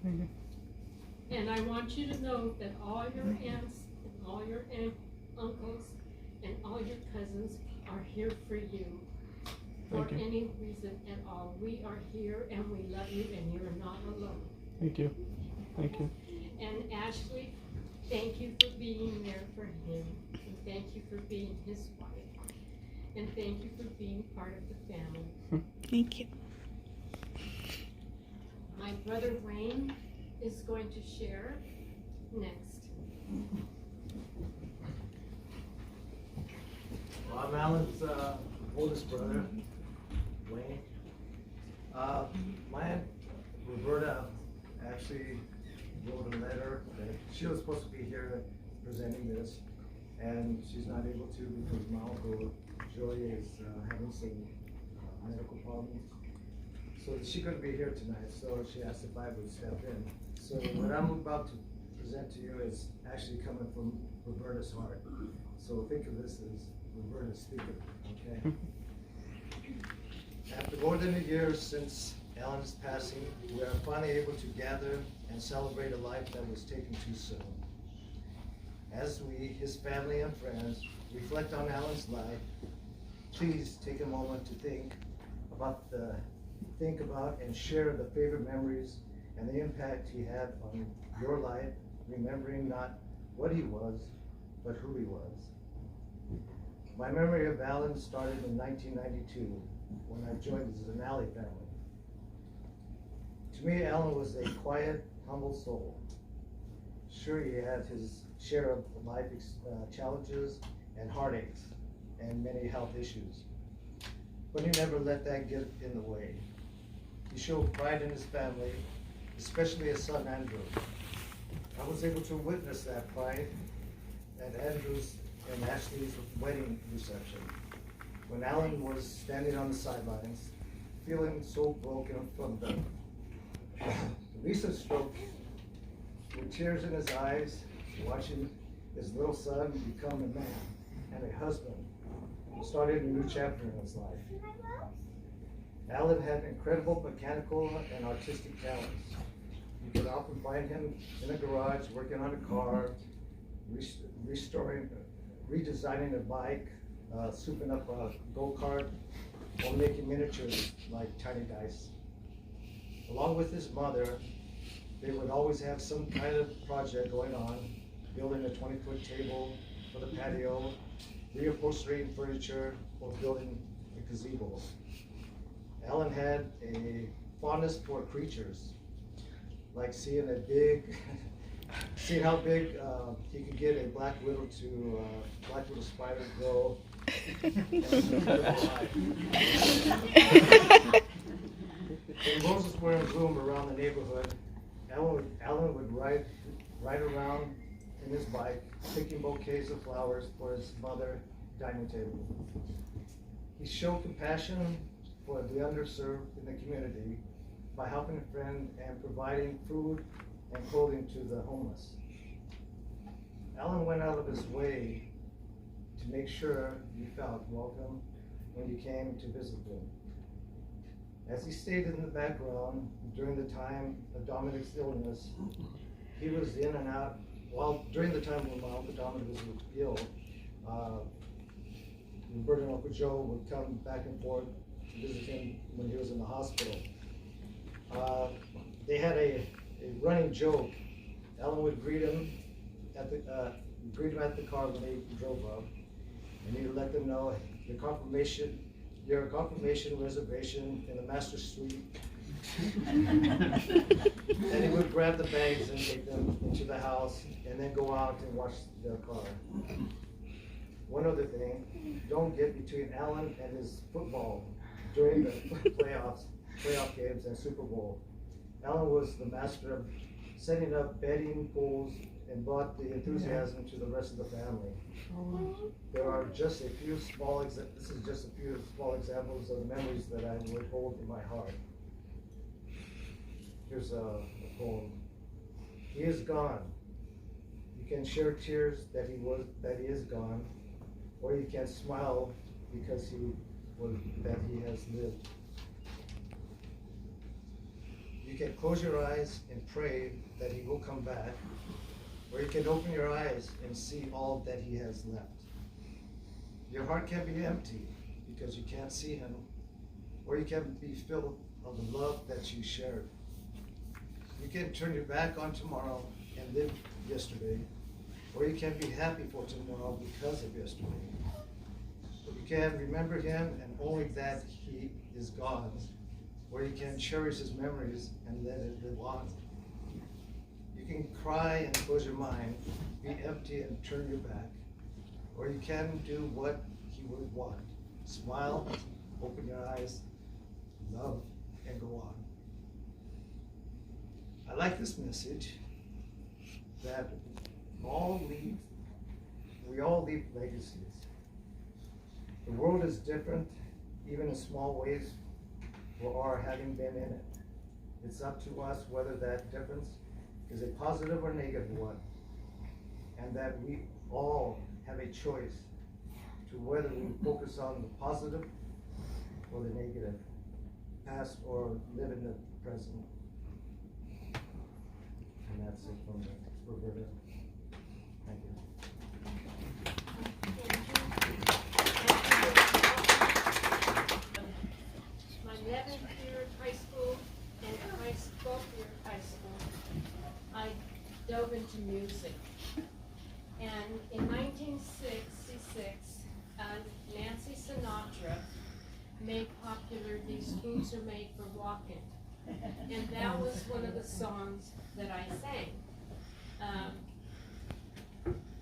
And I want you to know that all your aunts and all your uncles and all your cousins are here for you for any reason at all. We are here and we love you and you're not alone. Thank you. Thank you. And Ashley, thank you for being there for him. And thank you for being his wife. And thank you for being part of the family. Thank you. My brother Wayne is going to share next. Well, I'm Alan's oldest brother, Wayne. My aunt Roberta actually wrote a letter that she was supposed to be here presenting this, and she's not able to because my uncle Joey is having some medical problems. So she couldn't be here tonight, so she asked if I would step in. So what I'm about to present to you is actually coming from Roberta's heart. So think of this as Roberta speaking, okay? After more than a year since Alan's passing, we are finally able to gather and celebrate a life that was taken too soon. As we, his family and friends, reflect on Alan's life, please take a moment to think about and share the favorite memories and the impact he had on your life, remembering not what he was, but who he was. My memory of Alan started in 1992 when I joined the Zanelli family. To me, Alan was a quiet, humble soul. Sure, he had his share of life challenges and heartaches and many health issues, but he never let that get in the way. He showed pride in his family, especially his son Andrew. I was able to witness that pride at Andrew's and Ashley's wedding reception, when Alan was standing on the sidelines, feeling so broken from the recent stroke, with tears in his eyes, watching his little son become a man and a husband, started a new chapter in his life. Alan had incredible mechanical and artistic talents. You could often find him in a garage working on a car, redesigning a bike, souping up a go-kart, or making miniatures like tiny dice. Along with his mother, they would always have some kind of project going on, building a 20-foot table for the patio, reupholstering furniture, or building a gazebo. Alan had a fondness for creatures, like seeing how big he could get a black widow spider grow. When roses were in bloom around the neighborhood, Alan would ride around in his bike, picking bouquets of flowers for his mother dining table. He showed compassion for the underserved in the community by helping a friend and providing food and clothing to the homeless. Alan went out of his way to make sure you felt welcome when you came to visit him. As he stayed in the background during the time of Dominic's illness, he was in and out. Well, during the time when my Uncle Dominic was ill, Roberta and Uncle Joe would come back and forth to visit him when he was in the hospital. They had a running joke. Alan would greet him at the car when they drove up, and he would let them know your confirmation reservation in the master suite. And he would grab the bags and take them into the house, and then go out and wash their car. One other thing, don't get between Alan and his football during the playoff games and Super Bowl. Alan was the master of setting up betting pools and brought the enthusiasm to the rest of the family. There are just a few small examples of the memories that I would hold in my heart. Here's a poem. He is gone. You can share tears that he is gone, or you can smile because he has lived. You can close your eyes and pray that he will come back, or you can open your eyes and see all that he has left. Your heart can be empty because you can't see him, or you can be filled of the love that you shared. You can turn your back on tomorrow and live yesterday, or you can be happy for tomorrow because of yesterday. You can remember him and only that he is gone, or you can cherish his memories and let it live on. You can cry and close your mind, be empty and turn your back, or you can do what he would want. Smile, open your eyes, love, and go on. I like this message that we all leave legacies. The world is different, even in small ways, for our having been in it. It's up to us whether that difference is a positive or negative one, and that we all have a choice to whether we focus on the positive or the negative, past or live in the present. And that's it from Roberta. Thank you. My 11th year at high school and 12th year at high school, I dove into music. And in 1966, Nancy Sinatra made popular "These Boots Are Made for Walking." And that was one of the songs that I sang.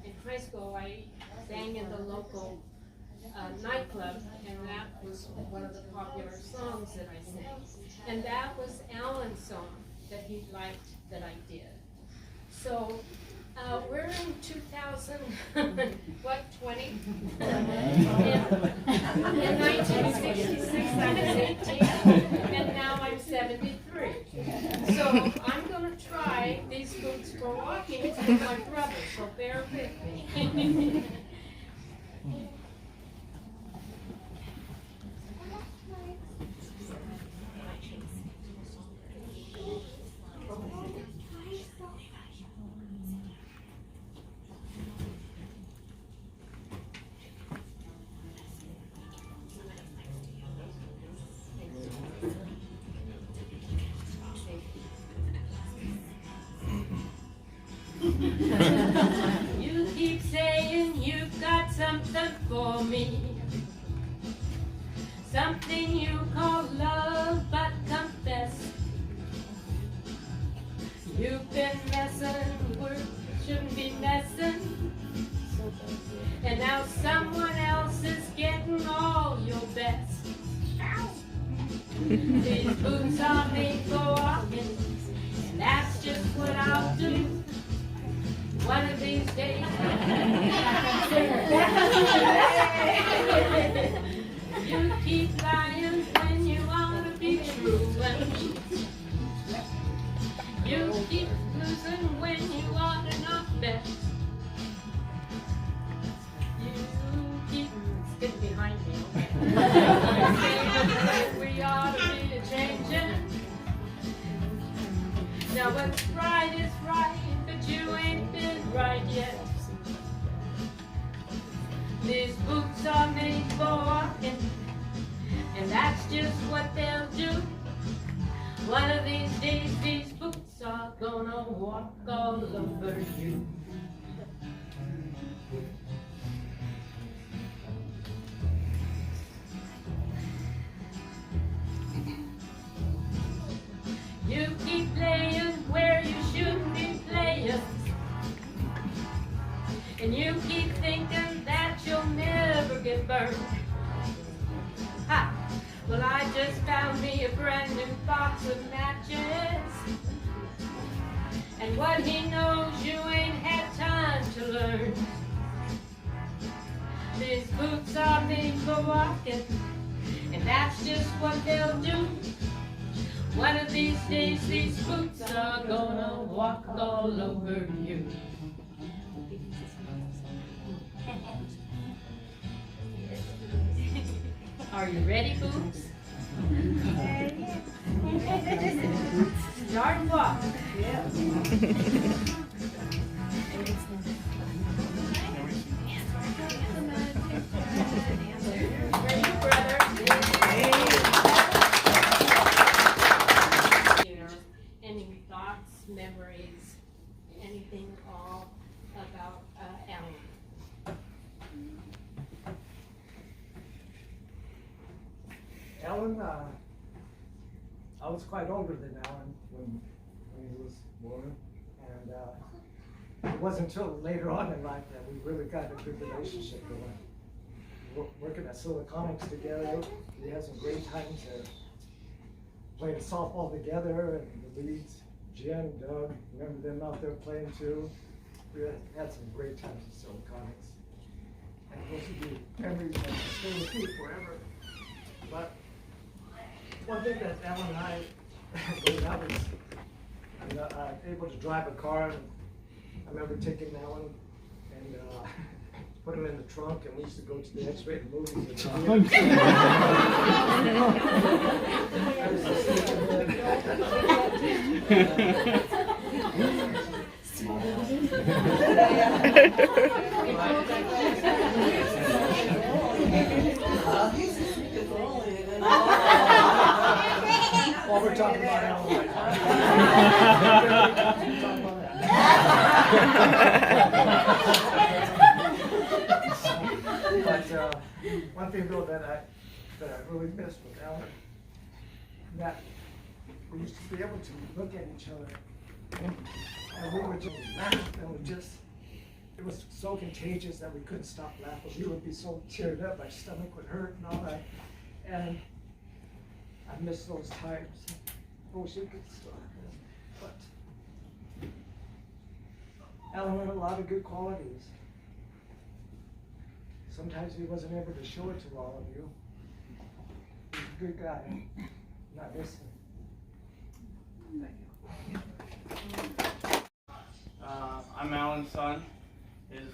In high school, I sang in the local nightclub, and that was one of the popular songs that I sang. And that was Alan's song that he liked that I did. So we're in 2000, what, 20? In 1966, I was 18, and now I'm 73. So I'm going to try These Boots for Walking with my brother, so bear with me. You keep saying you've got something for me, something you call love, but confess you've been messing where you shouldn't be messing, and now someone else is getting all your best. These boots are made for walking, and that's just what I'll do. One of these days, you keep lying when you want to be true. You keep losing when you want to not bet. You keep getting behind me. We ought to be changing. Now what's right is right, but you ain't been right yet. These boots are made for walking, and that's just what they'll do. One of these days, these boots are gonna walk all over you. You keep playing where you shouldn't be playing, and you keep thinking that you'll never get burned. Ha! Well, I just found me a brand new box of matches, and what he knows you ain't had time to learn. These boots are made for walking, and that's just what they'll do. One of these days, these boots are gonna walk all over you. Are you ready, boots? Yard walk. Any thoughts, memories, anything at all about Alan? Alan, I was quite older than Alan when he was born, and it wasn't until later on in life that we really got a good relationship going. Working at Siliconics together, we had some great times there. Playing softball together, and the leads, Jen, Doug, remember them out there playing too. We had some great times at Siliconics. And those will be memories that will stay with me forever. But one thing that Alan and I, when I was able to drive a car, and I remember taking Alan and put him in the trunk, and we used to go to the X-rated movies. While we're talking about Alan right But one thing though that I really missed with Alan, that we used to be able to look at each other and we would just laugh, and it was so contagious that we couldn't stop laughing. We would be so teared up, my stomach would hurt and all that. And I miss those times. I wish it could stop. But Alan had a lot of good qualities. Sometimes he wasn't able to show it to all of you. He's a good guy. Not listening. Thank you. I'm Alan's son. His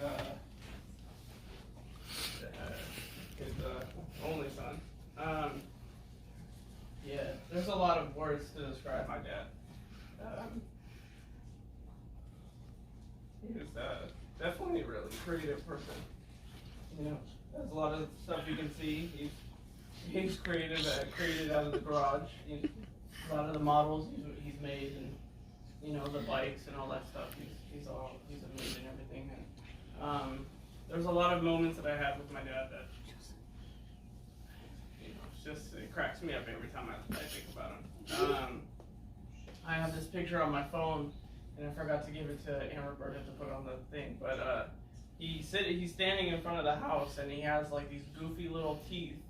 only son. Yeah, there's a lot of words to describe my dad. He was definitely a really creative person. You know, there's a lot of stuff you can see. He's created out of the garage. A lot of the models he's made, and you know, the bikes and all that stuff. He's amazing and everything. And there's a lot of moments that I had with my dad that it cracks me up every time I think about him. I have this picture on my phone, and I forgot to give it to Aunt Roberta to put on the thing, but he's standing in front of the house, and he has like these goofy little teeth,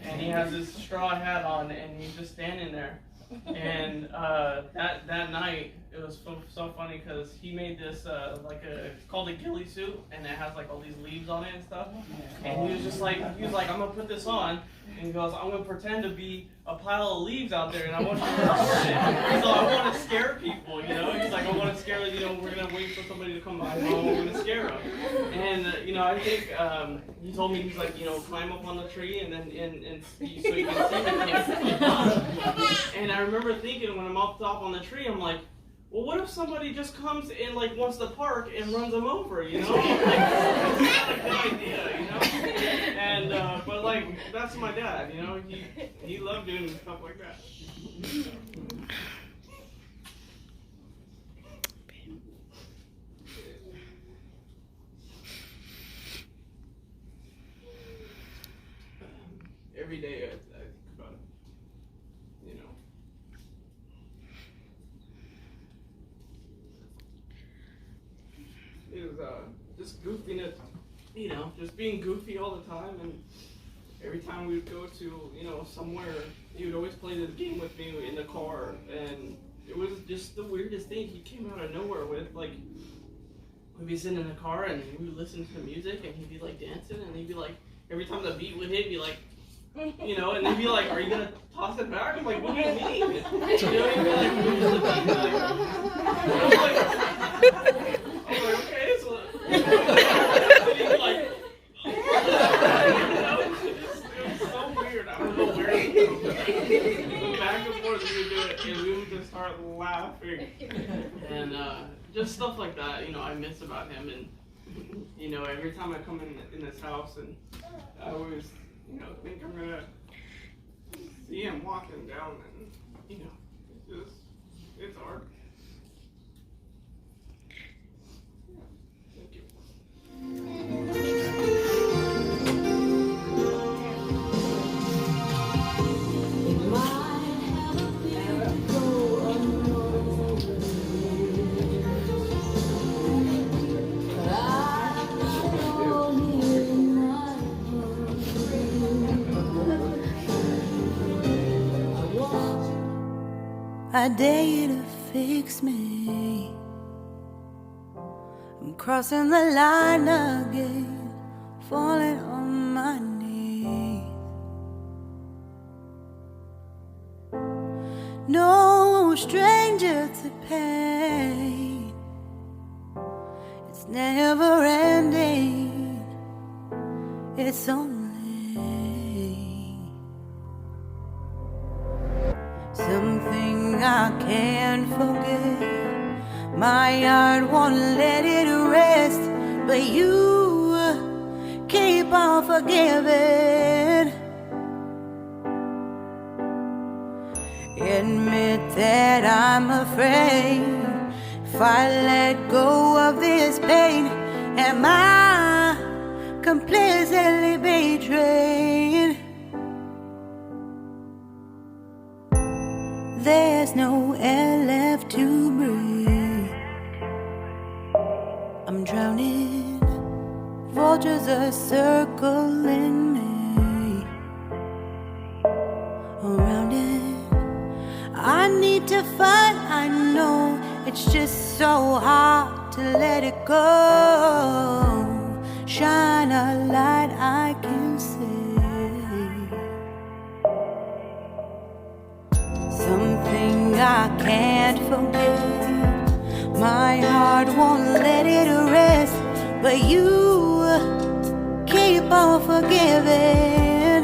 and he has this straw hat on, and he's just standing there. And that night, it was so funny because he made this it's called a ghillie suit, and it has like all these leaves on it and stuff. And he was like, I'm gonna put this on, and he goes, I'm gonna pretend to be a pile of leaves out there, and I want you to record it. He's like, I want to scare people, you know. He's like, I want to scare, we're gonna wait for somebody to come by home, we're gonna scare them. And I think he told me, he's like, climb up on the tree and then so you can see me. And I remember thinking when I'm up top on the tree, I'm like, well, what if somebody just comes and like wants to park and runs them over, Like, it's not a good idea, And but like that's my dad, He loved doing stuff like that. Every day I think about it, It was just goofiness, just being goofy all the time, and every time we would go to, somewhere, he would always play this game with me in the car, and it was just the weirdest thing. He came out of nowhere with, like, we'd be sitting in the car, and we would listen to the music, and he'd be, like, dancing, and he'd be like, every time the beat would hit, he'd be like, and they'd be like, are you gonna toss it back? I'm like, what do you mean? He'd be like, I was like, okay, so he'd be like, it was so weird. I don't know where it was. back and forth and we do it, and we would just start laughing. And just stuff like that, you know, I miss about him. And, you know, every time I come in this house, and I always, you know, think I'm going to see him walking down, and, you know, it's hard. Thank you. I dare you to fix me. I'm crossing the line again, falling on my knees. No stranger to pain, it's never ending, it's only something I can't forget. My heart won't let it rest, but you keep on forgiving. Admit that I'm afraid. If I let go of this pain, am I completely betrayed? There's no air left to breathe. I'm drowning. Vultures are circling me. Around it, I need to fight. I know it's just so hard to let it go. Shine a light I can see. Something I can't forget. My heart won't let it rest, but you keep on forgiving.